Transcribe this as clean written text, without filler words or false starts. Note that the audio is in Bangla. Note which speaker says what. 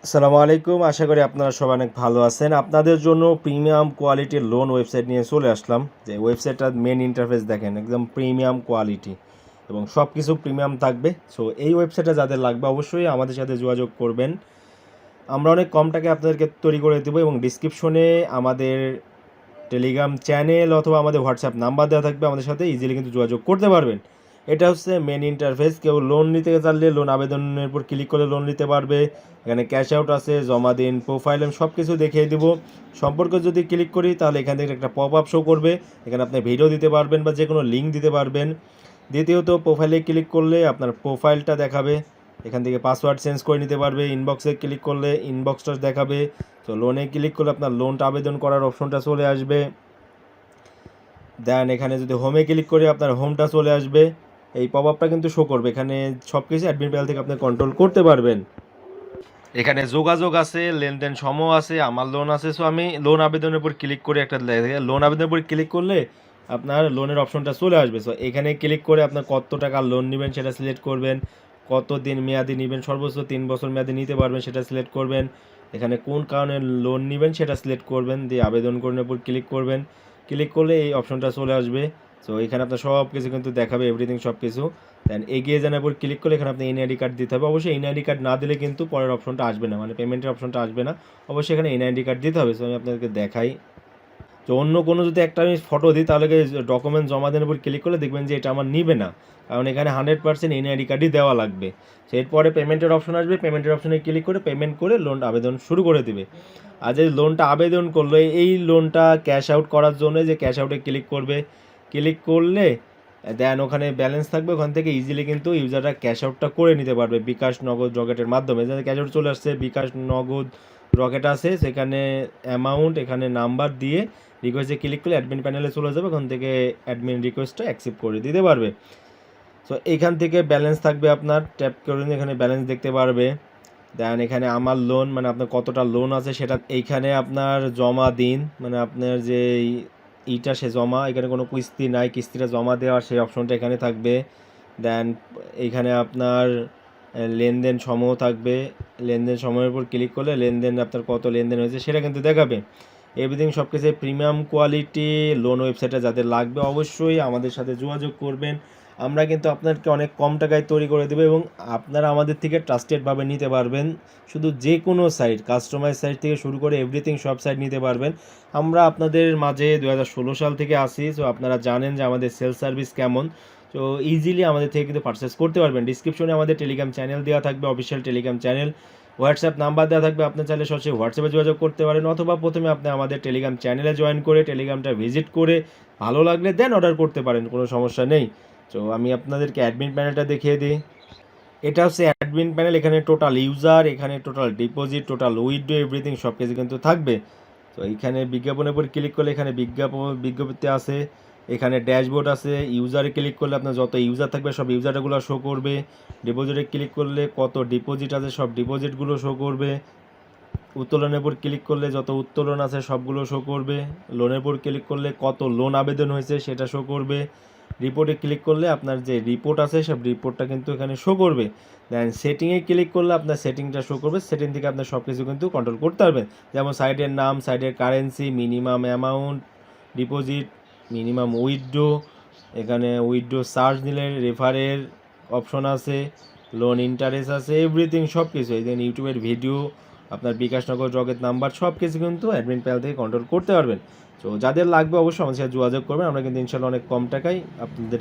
Speaker 1: আসসালামু আলাইকুম। আশা করি আপনারা সবাই অনেক ভালো আছেন। আপনাদের জন্য প্রিমিয়াম কোয়ালিটির লোন ওয়েবসাইট নিয়ে চলে আসলাম। যে ওয়েবসাইটটার মেন ইন্টারফেস দেখেন, একদম প্রিমিয়াম কোয়ালিটি এবং সব কিছু প্রিমিয়াম থাকবে। সো এই ওয়েবসাইটটা যাদের লাগবে অবশ্যই আমাদের সাথে যোগাযোগ করবেন। আমরা অনেক কম টাকায় আপনাদেরকে তৈরি করে দেবো এবং ডিসক্রিপশনে আমাদের টেলিগ্রাম চ্যানেল অথবা আমাদের হোয়াটসঅ্যাপ নাম্বার দেওয়া থাকবে, আমাদের সাথে ইজিলি কিন্তু যোগাযোগ করতে পারবেন। এটা হচ্ছে মেন ইন্টারফেস। কেউ লোন নিতে চাইলে লোন আবেদনের উপর ক্লিক করে লোন নিতে পারবে। এখানে ক্যাশ আউট আছে, জমা দিন, প্রোফাইল, আমি সব কিছু দেখিয়ে দেবো। সম্পর্কে যদি ক্লিক করি তাহলে এখান থেকে একটা পপ আপ শো করবে। এখানে আপনি ভিডিও দিতে পারবেন বা যে কোনো লিঙ্ক দিতে পারবেন। দ্বিতীয়ত প্রোফাইলে ক্লিক করলে আপনার প্রোফাইলটা দেখাবে। এখান থেকে পাসওয়ার্ড চেঞ্জ করে নিতে পারবে। ইনবক্সে ক্লিক করলে ইনবক্সটা দেখাবে। তো লোনে ক্লিক করলে আপনার লোনটা আবেদন করার অপশনটা চলে আসবে। দেন এখানে যদি হোমে ক্লিক করি আপনার হোমটা চলে আসবে। এই পপ আপটা কিন্তু শো করবে। এখানে সব কিছু অ্যাডমিন প্যানেল থেকে আপনি কন্ট্রোল করতে পারবেন। এখানে যোগাযোগ আছে, লেনদেন সমূহ আছে, আমার লোন আছে। সো আমি লোন আবেদনের উপর ক্লিক করে একটা লোন আবেদনের উপর ক্লিক করলে আপনার লোনের অপশনটা চলে আসবে। সো এখানে ক্লিক করে আপনার কত টাকা লোন নেবেন সেটা সিলেক্ট করবেন, কত দিন মেয়াদি নেবেন, সর্বোচ্চ 3 বছর মেয়াদি নিতে পারবেন সেটা সিলেক্ট করবেন। এখানে কোন কারণে লোন নেবেন সেটা সিলেক্ট করবেন, দিয়ে আবেদন করার উপর ক্লিক করবেন। ক্লিক করলে এই অপশনটা চলে আসবে। সো এখানে আপনার সব কিছু কিন্তু দেখাবে, এভরিথিং সব কিছু। দেন এগিয়ে জানার পর ক্লিক করলে এখানে আপনি এনআইডি কার্ড দিতে হবে। অবশ্যই এনআইডি কার্ড না দিলে কিন্তু পরের অপশনটা আসবে না, মানে পেমেন্টের অপশনটা আসবে না। অবশ্যই এখানে এনআইডি কার্ড দিতে হবে। সো আমি আপনাদেরকে দেখাই। তো অন্য কোনো যদি একটা আমি ফটো দিই তাহলে ডকুমেন্ট জমা দেওয়ার উপর ক্লিক করলে দেখবেন যে এটা আমার নিবে না, কারণ এখানে 100% এনআইডি কার্ডই দেওয়া লাগবে। সো এরপরে পেমেন্টের অপশন আসবে, পেমেন্টের অপশনে ক্লিক করে পেমেন্ট করে লোন আবেদন শুরু করে দেবে। আর যে লোনটা আবেদন করলো এই লোনটা ক্যাশ আউট করার জন্য যে ক্যাশ আউটে ক্লিক করবে। ক্লিক করলে দেন ওখানে ব্যালেন্স থাকবে, ওখান থেকে ইজিলি কিন্তু ইউজাররা ক্যাশ আউটটা করে নিতে পারবে বিকাশ, নগদ, রকেটের মাধ্যমে। যেন ক্যাশ আউট চলে আসছে, বিকাশ, নগদ, রকেট আছে, সেখানে অ্যামাউন্ট, এখানে নাম্বার দিয়ে রিকোয়েস্টে ক্লিক করলে অ্যাডমিন প্যানেলে চলে যাবে। ওখান থেকে অ্যাডমিন রিকোয়েস্টটা অ্যাকসেপ্ট করে দিতে পারবে। সো এইখান থেকে ব্যালেন্স থাকবে, আপনার ট্যাপ করে এখানে ব্যালেন্স দেখতে পারবে। দেন এখানে আমার লোন, মানে আপনার কতটা লোন আছে সেটা এইখানে আপনার জমা দিন, মানে আপনার যে ইটা সে জমা, এখানে কোনো কিস্তি নাই, কিস্তিটা জমা দেওয়ার সেই অপশনটা এখানে থাকবে। দেন এইখানে আপনার লেনদেন সমূহ থাকবে। লেনদেন সময়ের উপর ক্লিক করলে লেনদেন আপনার কত লেনদেন হয়েছে সেটা কিন্তু দেখাবে। এভরিথিং সব কিছু প্রিমিয়াম কোয়ালিটি লোন ওয়েবসাইটে যাদের লাগবে অবশ্যই আমাদের সাথে যোগাযোগ করবেন। আমরা কিন্তু আপনাদেরকে অনেক কম টাকায় তৈরি করে দেবো এবং আপনারা আমাদের থেকে ট্রাস্টেডভাবে নিতে পারবেন। শুধু যে কোনো সাইট, কাস্টমাইজ সাইট থেকে শুরু করে এভরিথিং সব সাইট নিতে পারবেন। আমরা আপনাদের মাঝে 2016 সাল থেকে আসি। সো আপনারা জানেন যে আমাদের সেলস সার্ভিস কেমন। তো ইজিলি আমাদের থেকে কিন্তু পারচেস করতে পারবেন। ডিসক্রিপশনে আমাদের টেলিগ্রাম চ্যানেল দেওয়া থাকবে, official Telegram channel. WhatsApp number দেওয়া থাকবে, আপনি চাইলে সরাসরি হোয়াটসঅ্যাপে যোগাযোগ করতে পারেন, অথবা প্রথমে আপনি আমাদের টেলিগ্রাম চ্যানেলে জয়েন করে টেলিগ্রামটা ভিজিট করে ভালো লাগলে দেন অর্ডার করতে পারেন, কোনো সমস্যা নেই। তো আমি আপনাদেরকে অ্যাডমিন প্যানেলটা দেখিয়ে দিই। এটা হচ্ছে অ্যাডমিন প্যানেল। এখানে টোটাল ইউজার, এখানে total deposit, total withdraw, everything সব কিছু কিন্তু থাকবে। তো এইখানে বিজ্ঞাপনের উপর ক্লিক করলে এখানে বিজ্ঞপ্তি আছে। এখানে ড্যাশবোর্ড আছে। ইউজারে ক্লিক করলে আপনার যত ইউজার থাকবে সব ইউজারগুলো শো করবে। ডিপোজিটে ক্লিক করলে কত ডিপোজিট আছে সব ডিপোজিটগুলো শো করবে। উত্তোলনের উপর ক্লিক করলে যত উত্তোলন আছে সবগুলো শো করবে। লোনের উপর ক্লিক করলে কত লোন আবেদন হয়েছে সেটা শো করবে। রিপোর্টে ক্লিক করলে আপনার যে রিপোর্ট আছে সব রিপোর্টটা কিন্তু এখানে শো করবে। দেন সেটিংয়ে ক্লিক করলে আপনার সেটিংটা শো করবে। সেটিং থেকে আপনার সব কিছু কিন্তু কন্ট্রোল করতে পারবেন, যেমন সাইটের নাম, সাইটের currency, minimum amount deposit, minimum withdraw, এখানে উইথড্র চার্জ নিলে রেফারের অপশন আছে, লোন ইন্টারেস্ট আছে, এভরিথিং সব কিছু। এই যে ইউটিউবের ভিডিও, আপনার বিকাশ, নগদ, রকেট নাম্বার সব কিছু কিন্তু অ্যাডমিন প্যানেল থেকে কন্ট্রোল করতে পারবেন। তো যাদের লাগবে অবশ্যই আমাদের সাথে যোগাযোগ করবেন। আমরা কিন্তু ইনশাল্লাহ অনেক কম টাকায় আপনাদের